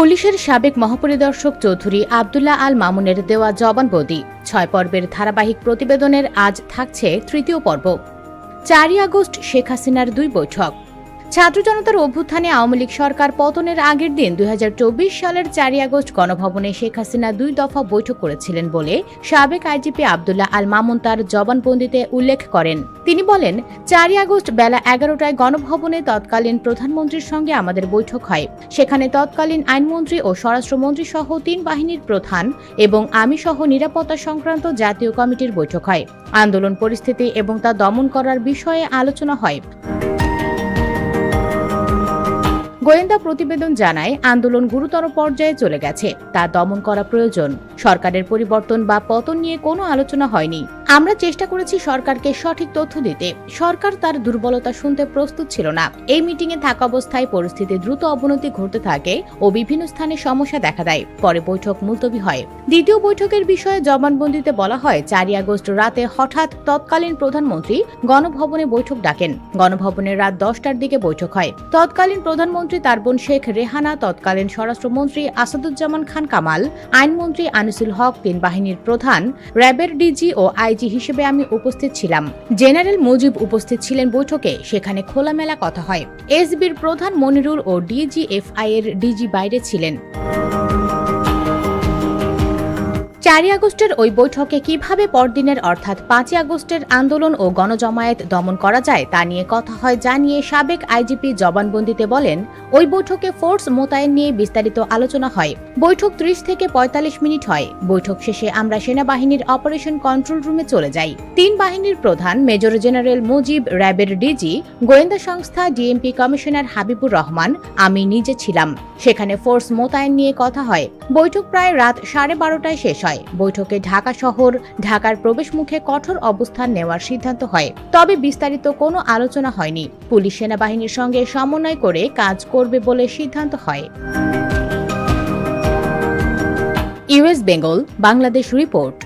পুলিশের সাবেক মহাপরিদর্শক চৌধুরী আব্দুল্লাহ আল মামুনের দেওয়া জবানবন্দি ৬ পর্বের ধারাবাহিক প্রতিবেদনের আজ থাকছে তৃতীয় পর্ব। ৪ আগস্ট শেখ হাসিনার ২ বৈঠক। ছাত্র জনতার অভ্যুত্থানে আওয়ামী লীগ সরকার পতনের আগের দিন ২০২৪ সালের ৪ আগস্ট গণভবনে শেখ হাসিনা ২ দফা বৈঠক করেছিলেন বলে সাবেক আইজিপি আব্দুল্লাহ আল মামুন তার জবানবন্দিতে উল্লেখ করেন। তিনি বলেন, ৪ আগস্ট বেলা ১১টায় গণভবনে তৎকালীন প্রধানমন্ত্রীর সঙ্গে আমাদের বৈঠক হয়। সেখানে তৎকালীন আইনমন্ত্রী ও স্বরাষ্ট্রমন্ত্রী সহ ৩ বাহিনীর প্রধান এবং আমি সহ নিরাপত্তা সংক্রান্ত জাতীয় কমিটির বৈঠক হয়। আন্দোলন পরিস্থিতি এবং তা দমন করার বিষয়ে আলোচনা হয়। গোয়েন্দা প্রতিবেদন জানায়, আন্দোলন গুরুতর পর্যায়ে চলে গেছে, তা দমন করা প্রয়োজন। সরকারের পরিবর্তন বা পতন নিয়ে কোনো আলোচনা হয়নি। আমরা চেষ্টা করেছি সরকারকে সঠিক তথ্য দিতে। সরকার তার দুর্বলতা শুনতে প্রস্তুত ছিল না। এই মিটিংয়ে থাকা অবস্থায় পরিস্থিতি দ্রুত অবনতি ঘটতে থাকে ও বিভিন্ন স্থানে সমস্যা দেখা দেয়। পরে বৈঠক মুলতবি হয়। দ্বিতীয় বৈঠকের বিষয়ে জবানবন্দিতে বলা হয়, ৪ আগস্ট রাতে হঠাৎ তৎকালীন প্রধানমন্ত্রী গণভবনে বৈঠক ডাকেন। গণভবনের রাত ১০টার দিকে বৈঠক হয়। তৎকালীন প্রধানমন্ত্রী তার বোন শেখ রেহানা, তৎকালীন স্বরাষ্ট্রমন্ত্রী আসাদুজ্জামান খান কামাল, আইনমন্ত্রী আনিসুল হক, ৩ বাহিনীর প্রধান, র্যাবের ডিজি ও আইজি হিসেবে আমি উপস্থিত ছিলাম। জেনারেল মুজিব উপস্থিত ছিলেন বৈঠকে। সেখানে খোলামেলা কথা হয়। এসবির প্রধান মনিরুল ও ডিজিএফআই এর ডিজি বাইরে ছিলেন। ৪ আগস্টের ওই বৈঠকে কিভাবে পরদিনের অর্থাৎ ৫ আগস্টের আন্দোলন ও গণজমায়েত দমন করা যায় তা নিয়ে কথা হয় জানিয়ে সাবেক আইজিপি জবানবন্দিতে বলেন, ওই বৈঠকে ফোর্স মোতায়েন নিয়ে বিস্তারিত আলোচনা হয়। বৈঠক ৩০ থেকে ৪৫ মিনিট হয়। বৈঠক শেষে আমরা সেনাবাহিনীর অপারেশন কন্ট্রোল রুমে চলে যাই। ৩ বাহিনীর প্রধান, মেজর জেনারেল মুজিব, র্যাবের ডিজি, গোয়েন্দা সংস্থা, ডিএমপি কমিশনার হাবিবুর রহমান, আমি নিজে ছিলাম। সেখানে ফোর্স মোতায়েন নিয়ে কথা হয়। বৈঠক প্রায় রাত 12:30টায় শেষ হয়। বৈঠকে ঢাকা শহর, ঢাকার প্রবেশ মুখে কঠোর অবস্থান নেওয়ার সিদ্ধান্ত হয়। তবে বিস্তারিত কোনো আলোচনা হয়নি। পুলিশ সেনাবাহিনীর সঙ্গে সমন্বয় করে কাজ করবে বলে সিদ্ধান্ত হয়। US Bengal Bangladesh report.